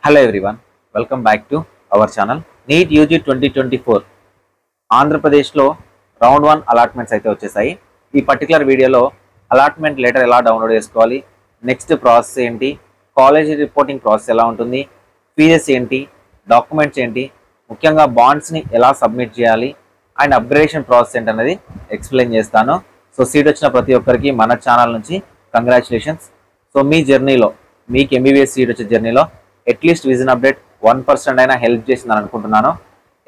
Hello everyone, welcome back to our channel. NEET UG 2024 ఆంధ్రప్రదేశ్లో round 1 allotments అయితే వచ్చేసాయి. ఈ పర్టికులర్ వీడియోలో అలాట్మెంట్ లెటర్ ఎలా డౌన్లోడ్ చేసుకోవాలి, నెక్స్ట్ ప్రాసెస్ ఏంటి, కాలేజ్ రిపోర్టింగ్ ప్రాసెస్ ఎలా ఉంటుంది, ఫీజెస్ ఏంటి, డాక్యుమెంట్స్ ఏంటి, ముఖ్యంగా బాండ్స్ని ఎలా సబ్మిట్ చేయాలి అండ్ అప్గ్రేడేషన్ ప్రాసెస్ ఏంటి అనేది ఎక్స్ప్లెయిన్ చేస్తాను. సో సీట్ వచ్చిన ప్రతి ఒక్కరికి మన ఛానల్ నుంచి కంగ్రాచులేషన్స్. సో మీ జర్నీలో మీకు ఎంబీబీఎస్ సీట్ వచ్చే జర్నీలో అట్లీస్ట్ విజన్ అప్డేట్ 1% అయినా హెల్ప్ చేసిందని అనుకుంటున్నాను.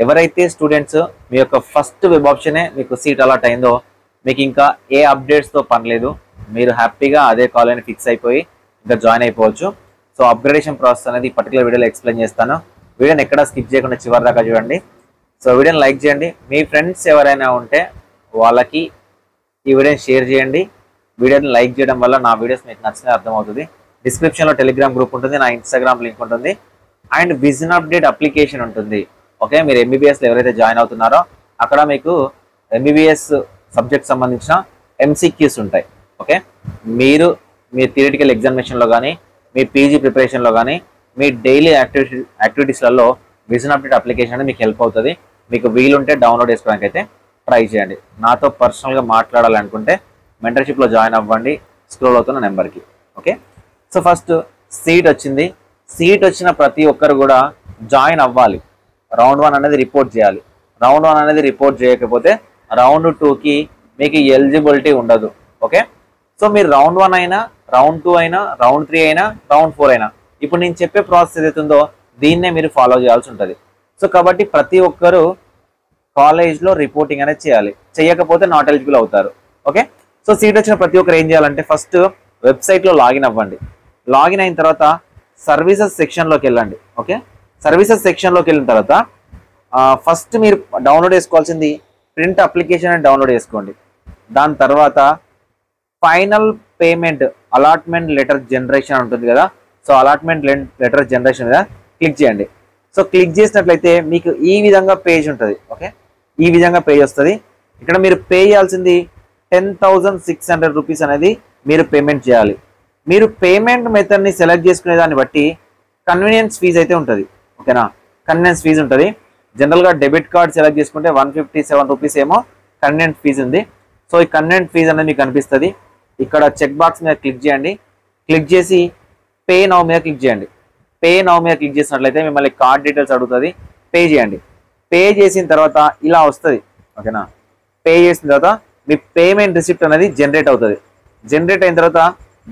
ఎవరైతే స్టూడెంట్స్ మీ యొక్క ఫస్ట్ వెబ్ ఆప్షనే మీకు సీట్ అలాట్ అయిందో మీకు ఇంకా ఏ అప్డేట్స్తో పని లేదు, మీరు హ్యాపీగా అదే కాలేజ్ని ఫిక్స్ అయిపోయి ఇంకా జాయిన్ అయిపోవచ్చు. సో అప్గ్రేడేషన్ ప్రాసెస్ అనేది పర్టికులర్ వీడియోలో ఎక్స్ప్లెయిన్ చేస్తాను. వీడియోని ఎక్కడ స్కిప్ చేయకుండా చివరి దాకా చూడండి. సో వీడియోని లైక్ చేయండి, మీ ఫ్రెండ్స్ ఎవరైనా ఉంటే వాళ్ళకి ఈ వీడియోని షేర్ చేయండి. వీడియోని లైక్ చేయడం వల్ల నా వీడియోస్ మీకు నచ్చినది అర్థమవుతుంది. డిస్క్రిప్షన్లో టెలిగ్రామ్ గ్రూప్ ఉంటుంది, నా ఇన్స్టాగ్రామ్ లింక్ ఉంటుంది అండ్ విజన్ అప్డేట్ అప్లికేషన్ ఉంటుంది. ఓకే, మీరు ఎంబీబీఎస్లో ఎవరైతే జాయిన్ అవుతున్నారో అక్కడ మీకు ఎంబీబీఎస్ సబ్జెక్ట్ సంబంధించిన ఎంసీక్యూస్ ఉంటాయి. ఓకే, మీరు మీ థియరిటికల్ ఎగ్జామినేషన్లో కానీ మీ పీజీ ప్రిపరేషన్లో కానీ మీ డైలీ యాక్టివిటీస్లలో విజన్ అప్డేట్ అప్లికేషన్ అనేది మీకు హెల్ప్ అవుతుంది. మీకు వీలుంటే డౌన్లోడ్ చేసుకోవడానికి అయితే ట్రై చేయండి. నాతో పర్సనల్గా మాట్లాడాలనుకుంటే మెంటర్షిప్లో జాయిన్ అవ్వండి స్క్రోల్ అవుతున్న నెంబర్కి. ఓకే, సో ఫస్ట్ సీట్ వచ్చింది. సీట్ వచ్చిన ప్రతి ఒక్కరు కూడా జాయిన్ అవ్వాలి. రౌండ్ 1 అనేది రిపోర్ట్ చేయాలి. రౌండ్ 1 అనేది రిపోర్ట్ చేయకపోతే రౌండ్ 2కి మీకు ఎలిజిబిలిటీ ఉండదు. ఓకే, సో మీరు రౌండ్ 1 అయినా రౌండ్ 2 అయినా రౌండ్ 3 అయినా రౌండ్ 4 అయినా ఇప్పుడు నేను చెప్పే ప్రాసెస్ ఏదైతుందో దీన్నే మీరు ఫాలో చేయాల్సి ఉంటుంది. సో కాబట్టి ప్రతి ఒక్కరు కాలేజ్లో రిపోర్టింగ్ అనేది చేయాలి, చేయకపోతే నాట్ ఎలిజిబుల్ అవుతారు. ఓకే, సో సీట్ వచ్చిన ప్రతి ఒక్కరు ఏం చేయాలంటే ఫస్ట్ వెబ్సైట్లో లాగిన్ అవ్వండి. లాగిన్ అయిన తర్వాత సర్వీసెస్ సెక్షన్లోకి వెళ్ళండి. ఓకే, సర్వీసెస్ సెక్షన్లోకి వెళ్ళిన తర్వాత ఫస్ట్ మీరు డౌన్లోడ్ చేసుకోవాల్సింది ప్రింట్ అప్లికేషన్ అని డౌన్లోడ్ చేసుకోండి. దాని తర్వాత final payment allotment letter generation ఉంటుంది కదా, సో అలాట్మెంట్ లెటర్ జనరేషన్ మీద క్లిక్ చేయండి. సో క్లిక్ చేసినట్లయితే మీకు ఈ విధంగా పేజ్ ఉంటుంది. ఓకే, ఈ విధంగా పేజ్ వస్తుంది. ఇక్కడ మీరు పే చేయాల్సింది 10,600 రూపీస్ అనేది మీరు పేమెంట్ చేయాలి. మీరు పేమెంట్ మెథడ్ని సెలెక్ట్ చేసుకునే దాన్ని బట్టి కన్వీనియన్స్ ఫీజు అయితే ఉంటుంది. ఓకేనా, కన్వీనియన్స్ ఫీజు ఉంటుంది. జనరల్గా డెబిట్ కార్డ్ సెలెక్ట్ చేసుకుంటే 157 రూపీస్ ఏమో కన్వీనియన్స్ ఫీజు ఉంది. సో ఈ కన్వీనియన్స్ ఫీజు అనేది మీకు కనిపిస్తుంది. ఇక్కడ చెక్ బాక్స్ మీద క్లిక్ చేయండి. క్లిక్ చేసి పే నౌ మీద క్లిక్ చేయండి. పే నౌ మీద క్లిక్ చేసినట్లయితే మిమ్మల్ని కార్డ్ డీటెయిల్స్ అడుగుతుంది, పే చేయండి. పే చేసిన తర్వాత ఇలా వస్తుంది. ఓకేనా, పే చేసిన తర్వాత మీ పేమెంట్ రిసిప్ట్ అనేది జనరేట్ అవుతుంది. జనరేట్ అయిన తర్వాత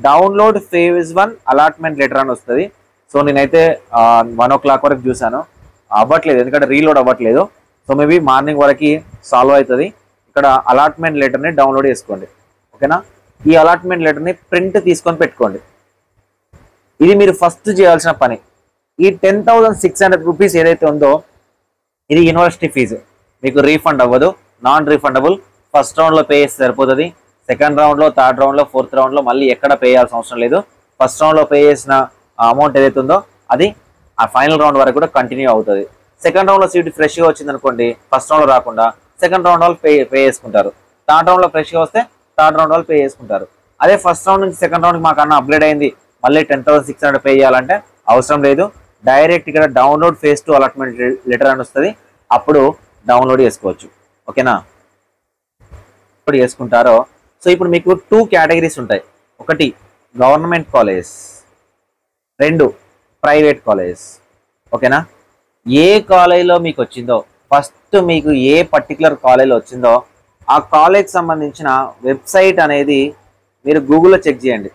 డౌన్లోడ్ ఫేజ్ 1 అలాట్మెంట్ లెటర్ అని వస్తుంది. సో నేనైతే 1 o'clock వరకు చూసాను, అవ్వట్లేదు ఎందుకంటే రీలోడ్ అవ్వట్లేదు. సో మేబీ మార్నింగ్ వరకు సాల్వ్ అవుతుంది. ఇక్కడ అలాట్మెంట్ లెటర్ని డౌన్లోడ్ చేసుకోండి. ఓకేనా, ఈ అలాట్మెంట్ లెటర్ని ప్రింట్ తీసుకొని పెట్టుకోండి. ఇది మీరు ఫస్ట్ చేయాల్సిన పని. ఈ 10,600 రూపీస్ ఏదైతే ఉందో ఇది యూనివర్సిటీ ఫీజు, మీకు రీఫండ్ అవ్వదు, నాన్ రీఫండబుల్. ఫస్ట్ రౌండ్లో పే చేస్తే సరిపోతుంది. సెకండ్ రౌండ్లో, థర్డ్ రౌండ్లో, ఫోర్త్ రౌండ్లో మళ్ళీ ఎక్కడ పే చేయాల్సిన అవసరం లేదు. ఫస్ట్ రౌండ్లో పే చేసిన అమౌంట్ ఏదైతే ఉందో అది ఆ ఫైనల్ రౌండ్ వరకు కూడా కంటిన్యూ అవుతుంది. సెకండ్ రౌండ్లో సీట్ ఫ్రెష్గా వచ్చింది అనుకోండి, ఫస్ట్ రౌండ్లో రాకుండా సెకండ్ రౌండ్ వాళ్ళు పే చేసుకుంటారు. థర్డ్ రౌండ్లో ఫ్రెష్గా వస్తే థర్డ్ రౌండ్ వాళ్ళు పే చేసుకుంటారు. అదే ఫస్ట్ రౌండ్ నుంచి సెకండ్ రౌండ్కి మాకన్నా అప్గ్రేడ్ అయింది, మళ్ళీ 10,600 పే చేయాలంటే అవసరం లేదు. డైరెక్ట్ ఇక్కడ డౌన్లోడ్ ఫేజ్ 2 అలాట్మెంట్ లెటర్ అని వస్తుంది, అప్పుడు డౌన్లోడ్ చేసుకోవచ్చు. ఓకేనా, ఇప్పుడు చేసుకుంటారో. సో ఇప్పుడు మీకు 2 కేటగిరీస్ ఉంటాయి. ఒకటి గవర్నమెంట్ కాలేజ్, 2 ప్రైవేట్ కాలేజ్. ఓకేనా, ఏ కాలేజ్లో మీకు వచ్చిందో ఫస్ట్ మీకు ఏ పర్టికులర్ కాలేజ్లో వచ్చిందో ఆ కాలేజ్ సంబంధించిన వెబ్సైట్ అనేది మీరు గూగుల్లో చెక్ చేయండి.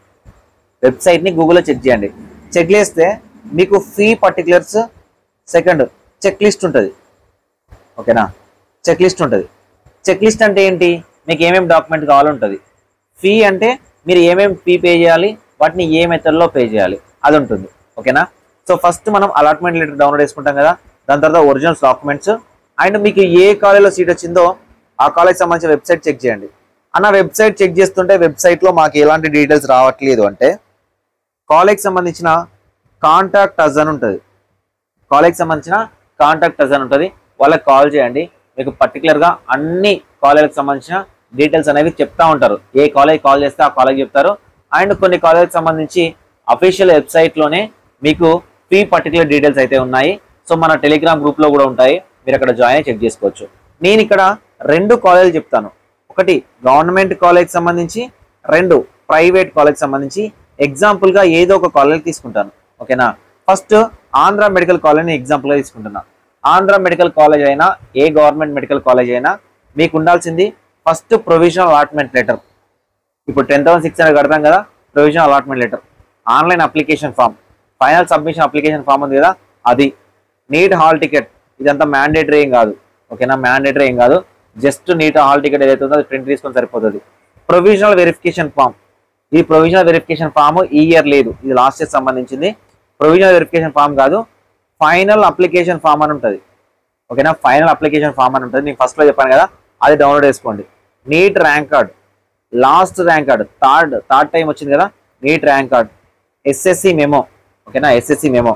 వెబ్సైట్ని గూగుల్లో చెక్ చేయండి. చెక్ చేస్తే మీకు fee particulars, second check list ఉంటుంది. ఓకేనా, చెక్ లిస్ట్ ఉంటుంది. చెక్ లిస్ట్ అంటే ఏంటి, మీకు ఏమేమి డాక్యుమెంట్ కావాలంటుంది. ఫీ అంటే మీరు ఏమేమి ఫీ పే చేయాలి, వాటిని ఏ మెథడ్లో పే చేయాలి అది ఉంటుంది. ఓకేనా, సో ఫస్ట్ మనం అలాట్మెంట్ లెటర్ డౌన్లోడ్ చేసుకుంటాం కదా, దాని తర్వాత ఒరిజినల్స్ డాక్యుమెంట్స్ అండ్ మీకు ఏ కాలేజ్లో సీట్ వచ్చిందో ఆ కాలేజ్ సంబంధించిన వెబ్సైట్ చెక్ చేయండి. అన్న వెబ్సైట్ చెక్ చేస్తుంటే వెబ్సైట్లో మాకు ఎలాంటి డీటెయిల్స్ రావట్లేదు అంటే కాలేజ్కి సంబంధించిన కాంటాక్ట్ అస్ అని ఉంటుంది. కాలేజ్కి సంబంధించిన కాంటాక్ట్ అస్ అని ఉంటుంది, వాళ్ళకి కాల్ చేయండి. మీకు పర్టికులర్గా అన్ని కాలేజ్కి సంబంధించిన డీటెయిల్స్ అనేవి చెప్తా ఉంటారు. ఏ కాలేజ్ కాల్ చేస్తే ఆ కాలేజ్ చెప్తారు. అండ్ కొన్ని కాలేజ్కి సంబంధించి అఫీషియల్ వెబ్సైట్లోనే మీకు పర్టికులర్ డీటెయిల్స్ అయితే ఉన్నాయి. సో మన టెలిగ్రామ్ గ్రూప్లో కూడా ఉంటాయి, మీరు అక్కడ జాయిన్ అయ్యి చెక్ చేసుకోవచ్చు. నేను ఇక్కడ 2 కాలేజీలు చెప్తాను, ఒకటి గవర్నమెంట్ కాలేజ్ సంబంధించి, 2 ప్రైవేట్ కాలేజ్ సంబంధించి. ఎగ్జాంపుల్గా ఏదో ఒక కాలేజ్ తీసుకుంటాను, ఓకేనా. ఫస్ట్ ఆంధ్ర మెడికల్ కాలేజ్ని ఎగ్జాంపుల్గా తీసుకుంటున్నా. ఆంధ్ర మెడికల్ కాలేజ్ అయినా ఏ గవర్నమెంట్ మెడికల్ కాలేజ్ అయినా మీకు ఉండాల్సింది ఫస్ట్ ప్రొవిజనల్ అలాట్మెంట్ లెటర్. ఇప్పుడు 10,600 కడతాం కదా, provisional allotment letter, online application form, final submission application form ఉంది కదా అది, నీట్ హాల్ టికెట్. ఇదంతా మ్యాండేటరీ ఏం కాదు, ఓకేనా, మ్యాండేటరీ ఏం కాదు, జస్ట్ నీట్ హాల్ టికెట్ ఏదైతే ఉందో అది ప్రింట్ తీసుకొని సరిపోతుంది. ప్రొవిజనల్ వెరిఫికేషన్ ఫామ్, ఈ ప్రొవిజనల్ వెరిఫికేషన్ ఫామ్ ఈ ఇయర్ లేదు, ఇది లాస్ట్ ఇయర్ సంబంధించింది. ప్రొవిజనల్ వెరిఫికేషన్ ఫామ్ కాదు, ఫైనల్ అప్లికేషన్ ఫామ్ అని ఉంటుంది, ఓకేనా. ఫైనల్ అప్లికేషన్ ఫామ్ అని ఉంటుంది, నేను ఫస్ట్లో చెప్పాను కదా, అది డౌన్లోడ్ చేసుకోండి. NEET rank card, last rank card, third time వచ్చింది కదా NEET rank card. SSC memo, ఓకేనా, ఎస్ఎస్సి మెమో.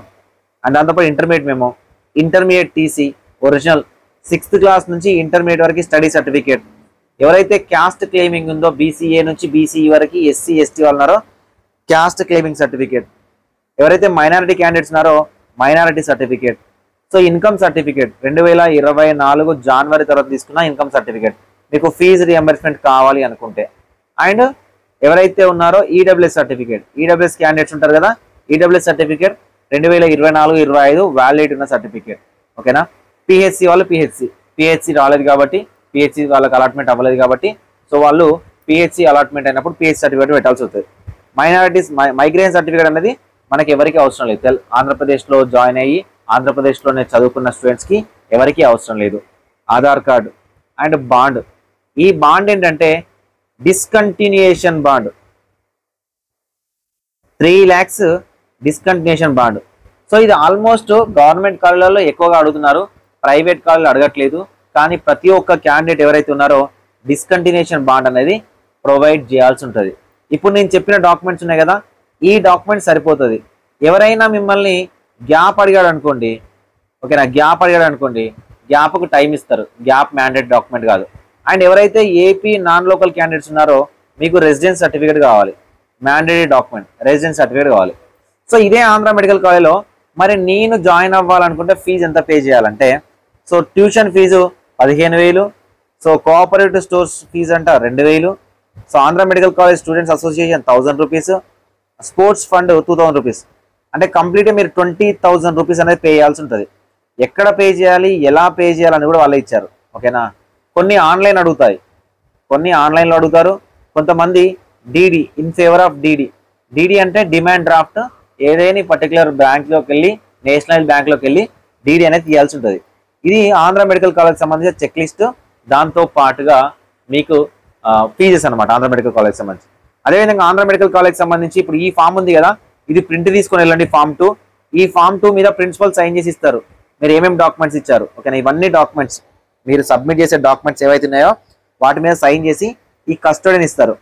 అండ్ దాంతోపాటు intermediate memo, intermediate TC original, 6th class నుంచి ఇంటర్మీడియట్ వరకు స్టడీ సర్టిఫికేట్. ఎవరైతే క్యాస్ట్ క్లెయిమింగ్ ఉందో బీసీఏ నుంచి బీసీఈ వరకు ఎస్సీ ఎస్టీ వాళ్ళు ఉన్నారో క్యాస్ట్ క్లెయిమింగ్ సర్టిఫికేట్. ఎవరైతే మైనారిటీ క్యాండిడేట్స్ ఉన్నారో minority certificate. So income certificate 2024 జనవరి తర్వాత తీసుకున్న ఇన్కమ్ సర్టిఫికేట్, మీకు ఫీజు రియంబర్స్మెంట్ కావాలి అనుకుంటే. అండ్ ఎవరైతే ఉన్నారో ఈడబ్ల్యూఎస్ సర్టిఫికేట్, ఈడబ్ల్యూఎస్ క్యాండిడేట్స్ ఉంటారు కదా, ఈడబ్ల్యూఎస్ సర్టిఫికేట్ 2024-25 వ్యాలిడిటీ ఉన్న సర్టిఫికేట్, ఓకేనా. పిహెచ్సి వాళ్ళు పిహెచ్సి రాలేదు కాబట్టి, పిహెచ్సి వాళ్ళకి అలాట్మెంట్ అవ్వలేదు కాబట్టి, సో వాళ్ళు పిహెచ్సి అలాట్మెంట్ అయినప్పుడు పిహెచ్ సర్టిఫికేట్ పెట్టాల్సి వస్తుంది. మైనారిటీస్ మైగ్రేషన్ సర్టిఫికేట్ అనేది మనకి ఎవరికి అవసరం లేదు. ఆంధ్రప్రదేశ్లో జాయిన్ అయ్యి ఆంధ్రప్రదేశ్లోనే చదువుకున్న స్టూడెంట్స్కి ఎవరికి అవసరం లేదు. Aadhaar card and bond. ఈ బాండ్ ఏంటంటే డిస్కంటిన్యూయేషన్ బాండ్, 3 lakhs డిస్కంటిన్యూయేషన్ బాండ్. సో ఇది ఆల్మోస్ట్ గవర్నమెంట్ కాలేజీలలో ఎక్కువగా అడుగుతున్నారు, ప్రైవేట్ కాలేజీలు అడగట్లేదు. కానీ ప్రతి ఒక్క క్యాండిడేట్ ఎవరైతే ఉన్నారో డిస్కంటిన్యూయేషన్ బాండ్ అనేది ప్రొవైడ్ చేయాల్సి ఉంటుంది. ఇప్పుడు నేను చెప్పిన డాక్యుమెంట్స్ ఉన్నాయి కదా, ఈ డాక్యుమెంట్ సరిపోతుంది. ఎవరైనా మిమ్మల్ని గ్యాప్ అడిగాడు అనుకోండి, ఓకేనా, గ్యాప్ అడిగాడు అనుకోండి, గ్యాప్కు టైం ఇస్తారు, గ్యాప్ మ్యాండేట్ డాక్యుమెంట్ కాదు. అండ్ ఎవరైతే ఏపీ నాన్ లోకల్ క్యాండిడేట్స్ ఉన్నారో మీకు రెసిడెన్స్ సర్టిఫికేట్ కావాలి, మ్యాండేటరీ డాక్యుమెంట్ రెసిడెన్స్ సర్టిఫికేట్ కావాలి. సో ఇదే ఆంధ్ర మెడికల్ కాలేజ్లో మరి నేను జాయిన్ అవ్వాలనుకుంటే ఫీజు ఎంత పే చేయాలంటే, so tuition fee 15,000, so cooperative stores fee అంట 2,000, so Andhra medical college students association 1,000 rupees, sports fund 2,000 rupees. అంటే కంప్లీట్గా మీరు 20,000 రూపీస్ అనేది పే చేయాల్సి ఉంటుంది. ఎక్కడ పే చేయాలి, ఎలా పే చేయాలని కూడా వాళ్ళే ఇచ్చారు, ఓకేనా. కొన్ని ఆన్లైన్ అడుగుతాయి, కొన్ని ఆన్లైన్లో అడుగుతారు. కొంతమంది DD, in favour of DD అంటే డిమాండ్ డ్రాఫ్ట్, ఏదైనా పర్టికులర్ బ్యాంక్లోకి వెళ్ళి, నేషనల్ బ్యాంక్లోకి వెళ్ళి డీడీ అనేది తీయాల్సి ఉంటుంది. ఇది ఆంధ్ర మెడికల్ కాలేజ్ సంబంధించిన చెక్ లిస్ట్, దాంతో పాటుగా మీకు ఫీజెస్ అనమాట ఆంధ్ర మెడికల్ కాలేజ్ సంబంధించి. అదేవిధంగా ఆంధ్ర మెడికల్ కాలేజ్ సంబంధించి ఇప్పుడు ఈ ఫామ్ ఉంది కదా, ఇది ప్రింట్ తీసుకొని వెళ్ళండి, Form 2. ఈ Form 2 మీద ప్రిన్సిపల్ సైన్ చేసి ఇస్తారు, మీరు ఏమేమి డాక్యుమెంట్స్ ఇచ్చారు, ఓకేనా. ఇవన్నీ డాక్యుమెంట్స్, మీరు సబ్మిట్ చేసే డాక్యుమెంట్స్ ఏవైతే ఉన్నాయో వాటి మీద సైన్ చేసి ఈ కస్టడీని ఇస్తారు.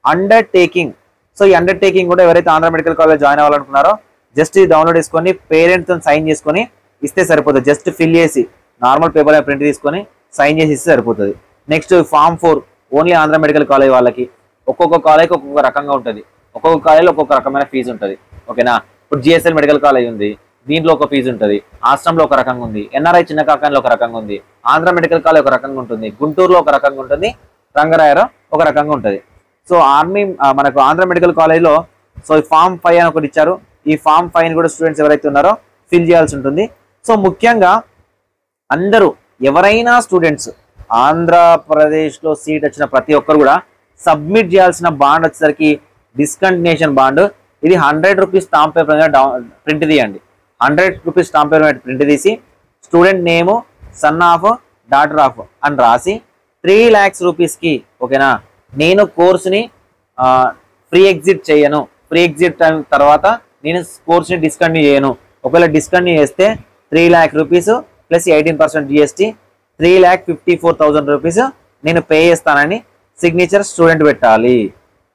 అండర్టేకింగ్, సో ఈ అండర్టేకింగ్ కూడా ఎవరైతే Andhra medical college join అవ్వాలనుకున్నారో just ఇది డౌన్లోడ్ చేసుకొని పేరెంట్స్తో సైన్ చేసుకొని ఇస్తే సరిపోతుంది. జస్ట్ ఫిల్ చేసి నార్మల్ పేపర్ ప్రింట్ తీసుకొని సైన్ చేసి ఇస్తే సరిపోతుంది. Next Form 4 only Andhra medical college వాళ్ళకి. ఒక్కొక్క కాలేజ్కి ఒక్కొక్క రకంగా ఉంటుంది, ఒక్కొక్క కాలేజ్లో ఒక్కొక్క రకమైన ఫీజు ఉంటుంది, ఓకేనా. ఇప్పుడు జిఎస్ఎల్ మెడికల్ కాలేజ్ ఉంది, దీంట్లో ఒక ఫీజు ఉంటుంది. ఆశ్రమంలో ఒక రకంగా ఉంది, ఎన్ఆర్ఐ చిన్న కాకానిలో ఒక రకంగా ఉంది, ఆంధ్ర మెడికల్ కాలేజ్ ఒక రకంగా ఉంటుంది, గుంటూరులో ఒక రకంగా ఉంటుంది, రంగరాయలో ఒక రకంగా ఉంటుంది. సో మనకు ఆంధ్ర మెడికల్ కాలేజ్లో సో ఈ Form 5 అని ఒకటి ఇచ్చారు. ఈ Form 5 కూడా స్టూడెంట్స్ ఎవరైతే ఉన్నారో ఫిల్ చేయాల్సి ఉంటుంది. సో ముఖ్యంగా అందరూ ఎవరైనా స్టూడెంట్స్ ఆంధ్రప్రదేశ్లో సీట్ వచ్చిన ప్రతి ఒక్కరు కూడా సబ్మిట్ చేయాల్సిన బాండ్ వచ్చేసరికి డిస్కంటిన్యూయేషన్ బాండ్. ఇది 100 రూపీస్ స్టాంప్ పేపర్ మీద ప్రింట్ తీయండి. 100 రూపీస్ స్టాంప్ పేపర్ మీద ప్రింట్ తీసి student name, son of, daughter of అని రాసి 3 lakhs రూపీస్కి, ఓకేనా, నేను కోర్సుని ఫ్రీ ఎగ్జిట్ చేయను, ఫ్రీ ఎగ్జిట్ తర్వాత నేను కోర్సుని డిస్కంటిన్యూ చేయను. ఒకవేళ డిస్కంటిన్యూ చేస్తే 3 lakh rupees plus 18% GST 3,54,000 rupees నేను పే చేస్తానని సిగ్నేచర్ స్టూడెంట్ పెట్టాలి,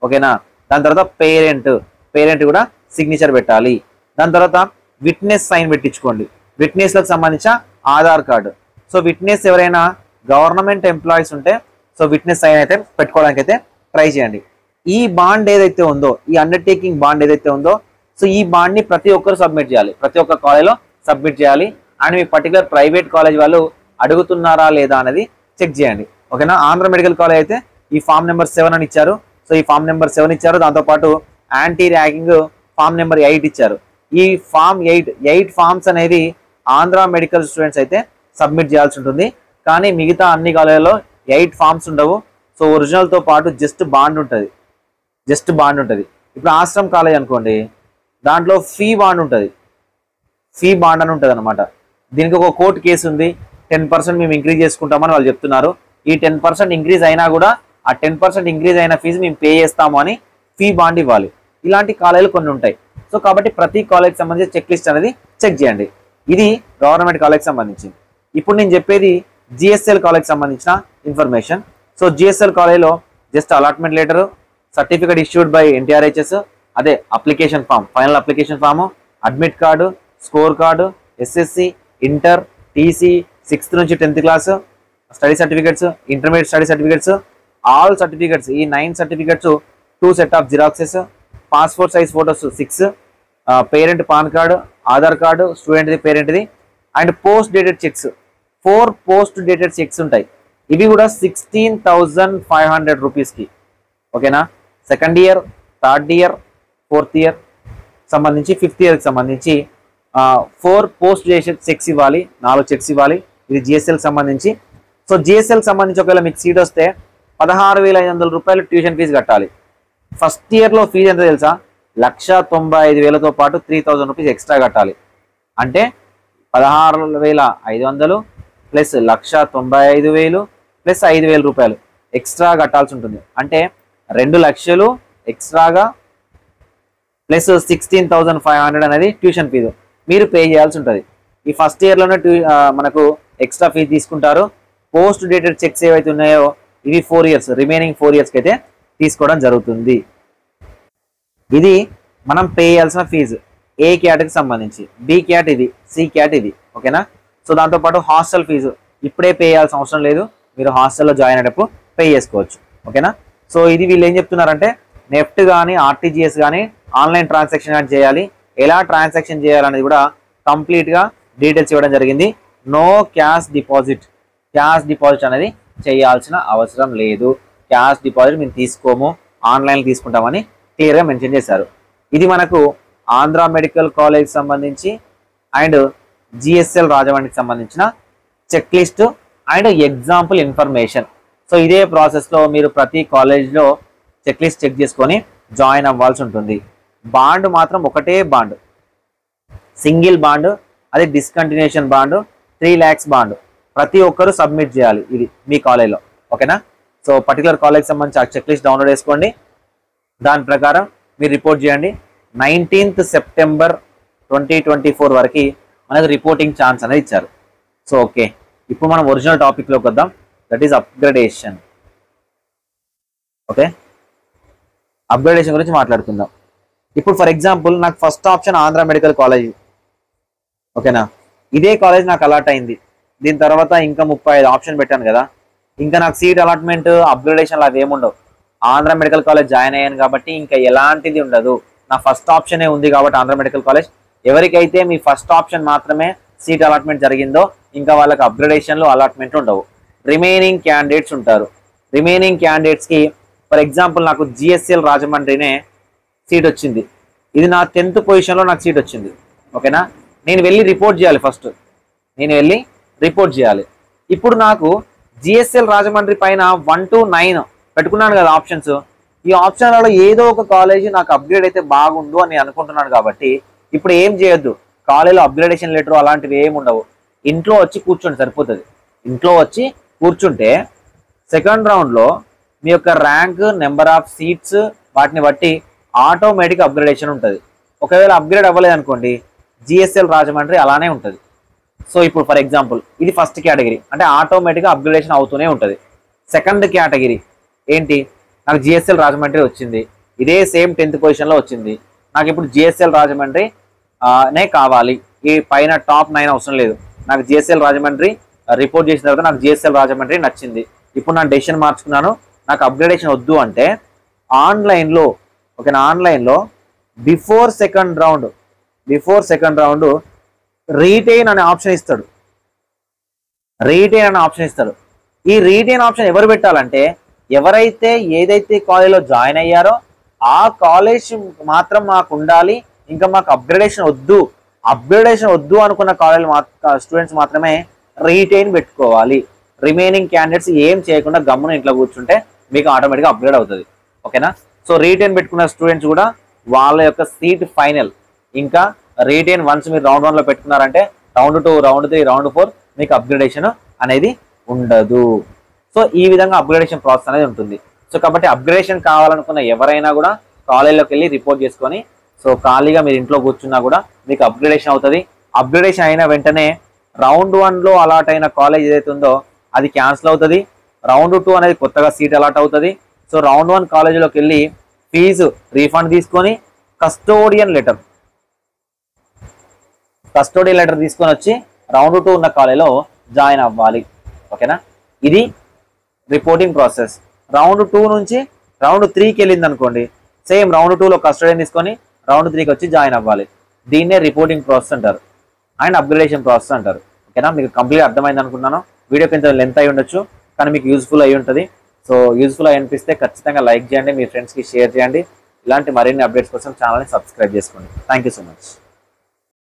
ఓకేనా. దాని తర్వాత పేరెంట్ కూడా సిగ్నేచర్ పెట్టాలి. దాని తర్వాత విట్నెస్ సైన్ పెట్టించుకోండి. విట్నెస్లకు సంబంధించిన ఆధార్ కార్డు. సో విట్నెస్ ఎవరైనా గవర్నమెంట్ ఎంప్లాయీస్ ఉంటే సో విట్నెస్ సైన్ అయితే పెట్టుకోవడానికి అయితే ట్రై చేయండి. ఈ బాండ్ ఏదైతే ఉందో, ఈ అండర్టేకింగ్ బాండ్ ఏదైతే ఉందో, సో ఈ బాండ్ని ప్రతి ఒక్కరు సబ్మిట్ చేయాలి, ప్రతి ఒక్క కాలేజ్లో సబ్మిట్ చేయాలి. And me particular private college వాళ్ళు అడుగుతున్నారా లేదా అనేది చెక్ చేయండి. ఓకేనా. ఆంధ్ర మెడికల్ కాలేజ్ అయితే ఈ ఫామ్ నెంబర్ 7 అని ఇచ్చారు. సో ఈ ఫామ్ నెంబర్ 7 ఇచ్చారు. దాంతోపాటు యాంటీ ర్యాగింగ్ ఫామ్ నెంబర్ 8 ఇచ్చారు. ఈ ఫామ్ 8 ఫామ్స్ అనేది ఆంధ్ర మెడికల్ స్టూడెంట్స్ అయితే సబ్మిట్ చేయాల్సి ఉంటుంది. కానీ మిగతా అన్ని కాలేజీలో 8 ఫామ్స్ ఉండవు. సో ఒరిజినల్తో పాటు జస్ట్ బాండ్ ఉంటుంది. ఇప్పుడు ఆశ్రమ్ కాలేజ్ అనుకోండి, దాంట్లో ఫీ బాండ్ ఉంటుంది. ఫీ బాండ్ అని ఉంటుంది అనమాట. దీనికి ఒక కోర్టు కేసు ఉంది. 10% మేము ఇంక్రీజ్ చేసుకుంటామని వాళ్ళు చెప్తున్నారు. ఈ 10% ఇంక్రీజ్ అయినా కూడా ఆ 10% ఇంక్రీజ్ అయిన ఫీజు మేము పే చేస్తాము అని ఫీ బాండ్ ఇవ్వాలి. ఇలాంటి కాలేజీలు కొన్ని ఉంటాయి. సో కాబట్టి ప్రతి కాలేజ్కి సంబంధించి చెక్ లిస్ట్ అనేది చెక్ చేయండి. ఇది గవర్నమెంట్ కాలేజ్కి సంబంధించింది. ఇప్పుడు నేను చెప్పేది జిఎస్ఎల్ కాలేజ్కి సంబంధించిన ఇన్ఫర్మేషన్. సో జిఎస్ఎల్ కాలేజ్లో just allotment letter, certificate issued by NTRHS, అదే application form, final application form, admit card, score card, SSC, inter, TC, 6th నుంచి 10th class study certificates, intermediate study certificates, all certificates, ఈ 9 certificates, 2 set of xeroxes, passport size photos 6, parent pan card, Aadhaar card, స్టూడెంట్ది, పేరెంట్ది, and post dated cheques. 4 post dated cheques ఉంటాయి. ఇవి కూడా 16,500 రూపీస్కి. ఓకేనా. Second year, third year, 4th year సంబంధించి, 5th ఇయర్కి సంబంధించి 4 పోస్ట్ డేటెడ్ చెక్స్ ఇవ్వాలి, 4 చెక్స్ ఇవ్వాలి. ఇది జిఎస్ఎల్కి సంబంధించి. సో జిఎస్ఎల్కి సంబంధించి ఒకవేళ మీకు సీట్ వస్తే 16,500 రూపాయలు ట్యూషన్ ఫీజు కట్టాలి. ఫస్ట్ ఇయర్లో ఫీజు ఎంత తెలుసా? 1,95,000తో పాటు 3,000 రూపీస్ ఎక్స్ట్రా కట్టాలి. అంటే 16,500 ప్లస్ 1,95,000 ప్లస్ 5,000 రూపాయలు ఎక్స్ట్రా కట్టాల్సి ఉంటుంది. అంటే 2 లక్షలు ఎక్స్ట్రాగా ప్లస్ 16,500 అనేది ట్యూషన్ ఫీజు మీరు పే చేయాల్సి ఉంటుంది. ఈ ఫస్ట్ ఇయర్లోనే మనకు ఎక్స్ట్రా ఫీజు తీసుకుంటారు. పోస్ట్ డేటెడ్ చెక్స్ ఏవైతే ఉన్నాయో ఇవి 4 ఇయర్స్, రిమైనింగ్ 4 ఇయర్స్కి అయితే తీసుకోవడం జరుగుతుంది. ఇది మనం పే చేయాల్సిన ఫీజు. ఏ క్యాట్కి సంబంధించి, బి క్యాట్ ఇది, సి క్యాట్ ఇది. ఓకేనా. సో దాంతోపాటు హాస్టల్ ఫీజు ఇప్పుడే పే చేయాల్సిన అవసరం లేదు, మీరు హాస్టల్లో జాయిన్ అయ్యేటప్పుడు పే చేసుకోవచ్చు. ఓకేనా. సో ఇది వీళ్ళు ఏం చెప్తున్నారంటే నెఫ్ట్ కానీ ఆర్టీజీఎస్ కానీ ఆన్లైన్ ట్రాన్సాక్షన్ కానీ చేయాలి. ఎలా ట్రాన్సాక్షన్ చేయాలనేది కూడా కంప్లీట్గా డీటెయిల్స్ ఇవ్వడం జరిగింది. నో క్యాష్ డిపాజిట్ అనేది చేయాల్సిన అవసరం లేదు. క్యాష్ డిపాజిట్ మేము తీసుకోము, ఆన్లైన్ తీసుకుంటామని క్లియర్గా మెన్షన్ చేశారు. ఇది మనకు ఆంధ్ర మెడికల్ కాలేజ్కి సంబంధించి అండ్ జిఎస్ఎల్ రాజమండ్రికి సంబంధించిన check list and example information. So ఇదే ప్రాసెస్లో మీరు ప్రతి కాలేజ్లో చెక్ లిస్ట్ చెక్ చేసుకొని జాయిన్ అవ్వాల్సి ఉంటుంది. బాండ్ మాత్రం ఒకటే బాండ్, సింగిల్ బాండ్, అది డిస్కంటిన్యూషన్ బాండ్, 3 lakhs బాండ్ ప్రతి ఒక్కరు సబ్మిట్ చేయాలి ఇది మీ కాలేజ్లో. ఓకేనా. సో పర్టికులర్ కాలేజ్కి సంబంధించి ఆ చెక్ లిస్ట్ డౌన్లోడ్ చేసుకోండి. దాని ప్రకారం మీరు రిపోర్ట్ చేయండి. 19th సెప్టెంబర్ 2024 వరకు మనకు రిపోర్టింగ్ ఛాన్స్ అనేది ఇచ్చారు. సో ఓకే, ఇప్పుడు మనం ఒరిజినల్ టాపిక్లోకి వద్దాం. That is upgradation. Okay, upgradation గురించి మాట్లాడుకుందాం. ఇప్పుడు ఫర్ ఎగ్జాంపుల్ నాకు first option Andhra medical college. ఓకేనా. ఇదే కాలేజ్ నాకు అలాట్ అయింది. దీని తర్వాత ఇంకా 35 ఆప్షన్ పెట్టాను కదా, ఇంకా నాకు సీట్ అలాట్మెంట్ అప్గ్రేడేషన్ అవి ఏముండవు. ఆంధ్ర మెడికల్ కాలేజ్ జాయిన్ అయ్యాను కాబట్టి ఇంకా ఎలాంటిది ఉండదు. నా ఫస్ట్ ఆప్షనే ఉంది కాబట్టి ఆంధ్ర మెడికల్ కాలేజ్. ఎవరికైతే మీ ఫస్ట్ ఆప్షన్ మాత్రమే సీట్ అలాట్మెంట్ జరిగిందో ఇంకా వాళ్ళకి అప్గ్రేడేషన్లు అలాట్మెంట్ ఉండవు. రిమైనింగ్ క్యాండిడేట్స్ ఉంటారు. రిమైనింగ్ క్యాండిడేట్స్కి ఫర్ ఎగ్జాంపుల్ నాకు జిఎస్ఎల్ రాజమండ్రినే సీట్ వచ్చింది. ఇది నా 10th పొజిషన్లో నాకు సీట్ వచ్చింది. ఓకేనా. నేను వెళ్ళి రిపోర్ట్ చేయాలి. ఫస్ట్ నేను వెళ్ళి రిపోర్ట్ చేయాలి. ఇప్పుడు నాకు జిఎస్ఎల్ రాజమండ్రి పైన 1 to 9 పెట్టుకున్నాను కదా ఆప్షన్స్. ఈ ఆప్షన్లలో ఏదో ఒక కాలేజ్ నాకు అప్గ్రేడ్ అయితే బాగుండు అని అనుకుంటున్నాను కాబట్టి ఇప్పుడు ఏం చేయొద్దు. కాలేజీలో అప్గ్రేడేషన్ లెటర్ అలాంటివి ఏమి ఉండవు. ఇంట్లో వచ్చి కూర్చోండి సరిపోతుంది. ఇంట్లో వచ్చి కూర్చుంటే సెకండ్ రౌండ్లో మీ యొక్క ర్యాంక్, నెంబర్ ఆఫ్ సీట్స్ వాటిని బట్టి ఆటోమేటిక్ అప్గ్రేడేషన్ ఉంటుంది. ఒకవేళ అప్గ్రేడ్ అవ్వలేదు అనుకోండి, జిఎస్ఎల్ రాజమండ్రి అలానే ఉంటుంది. సో ఇప్పుడు ఫర్ ఎగ్జాంపుల్ ఇది ఫస్ట్ కేటగిరీ, అంటే ఆటోమేటిక్గా అప్గ్రేడేషన్ అవుతూనే ఉంటుంది. సెకండ్ కేటగిరీ ఏంటి, నాకు జిఎస్ఎల్ రాజమండ్రి వచ్చింది, ఇదే సేమ్ 10th పొజిషన్లో వచ్చింది. నాకు ఇప్పుడు జిఎస్ఎల్ రాజమండ్రి నే కావాలి, ఈ పైన టాప్ 9 అవసరం లేదు. నాకు జిఎస్ఎల్ రాజమండ్రి రిపోర్ట్ చేసిన తర్వాత నాకు జిఎస్ఎల్ రాజమండ్రి నచ్చింది. ఇప్పుడు నా డెసిషన్ మార్చుకున్నాను, నాకు అప్గ్రేడేషన్ వద్దు అంటే ఆన్లైన్లో, ఓకేనా, ఆన్లైన్లో బిఫోర్ సెకండ్ రౌండ్ రీటైన్ అనే ఆప్షన్ ఇస్తాడు. ఈ రీటైన్ ఆప్షన్ ఎవరు పెట్టాలంటే ఎవరైతే ఏదైతే కాలేజ్లో జాయిన్ అయ్యారో ఆ కాలేజ్ మాత్రం మాకు ఉండాలి, ఇంకా మాకు అప్గ్రేడేషన్ వద్దు అనుకున్న కాలేజ్ స్టూడెంట్స్ మాత్రమే రీటైన్ పెట్టుకోవాలి. రిమైనింగ్ క్యాండిడేట్స్ ఏం చేయకుండా గమ్మున ఇంట్లో కూర్చుంటే మీకు ఆటోమేటిక్గా అప్గ్రేడ్ అవుతుంది. ఓకేనా? సో రీటైన్ పెట్టుకున్న స్టూడెంట్స్ కూడా వాళ్ళ యొక్క సీట్ ఫైనల్. ఇంకా రీటైన్ వన్స్ మీరు రౌండ్ 1లో పెట్టుకున్నారంటే రౌండ్ 2, రౌండ్ 3, రౌండ్ 4 మీకు అప్గ్రేడేషన్ అనేది ఉండదు. సో ఈ విధంగా అప్గ్రేడేషన్ ప్రాసెస్ అనేది ఉంటుంది. సో కాబట్టి అప్గ్రేడేషన్ కావాలనుకున్న ఎవరైనా కూడా కాలేజ్లోకి వెళ్ళి రిపోర్ట్ చేసుకొని సో ఖాళీగా మీరు ఇంట్లో కూర్చున్నా కూడా మీకు అప్గ్రేడేషన్ అవుతుంది. అప్గ్రేడేషన్ అయిన వెంటనే రౌండ్ 1లో అలాట్ అయిన కాలేజ్ ఏదైతే ఉందో అది క్యాన్సిల్ అవుతుంది. రౌండ్ 2 అనేది కొత్తగా సీట్ అలాట్ అవుతుంది. సో రౌండ్ 1 కాలేజీలోకి వెళ్ళి ఫీజు రీఫండ్ తీసుకొని కస్టోడియన్ లెటర్ తీసుకొని వచ్చి రౌండ్ 2 ఉన్న కాలేజీలో జాయిన్ అవ్వాలి. ఓకేనా? ఇది రిపోర్టింగ్ ప్రాసెస్. రౌండ్ 2 నుంచి రౌండ్ 3కి వెళ్ళింది అనుకోండి, సేమ్ రౌండ్ 2లో కస్టోడియన్ తీసుకొని రౌండ్ 3కి వచ్చి జాయిన్ అవ్వాలి. దీన్నే రిపోర్టింగ్ ప్రాసెస్ అంటారు అండ్ అప్గ్రేడేషన్ ప్రాసెస్ అంటారు. ఓకేనా? మీకు కంప్లీట్ అర్థమైంది అనుకున్నాను. వీడియో కొంచెం లెంత్ అయి ఉండొచ్చు కానీ మీకు యూజ్ఫుల్ అయి ఉంటుంది. సో యూజ్ఫుల్ అనిపిస్తే ఖచ్చితంగా లైక్ చేయండి, మీ ఫ్రెండ్స్కి షేర్ చేయండి. ఇలాంటి మరిన్ని అప్డేట్స్ కోసం ఛానల్ని సబ్స్క్రైబ్ చేసుకోండి. Thank you so much.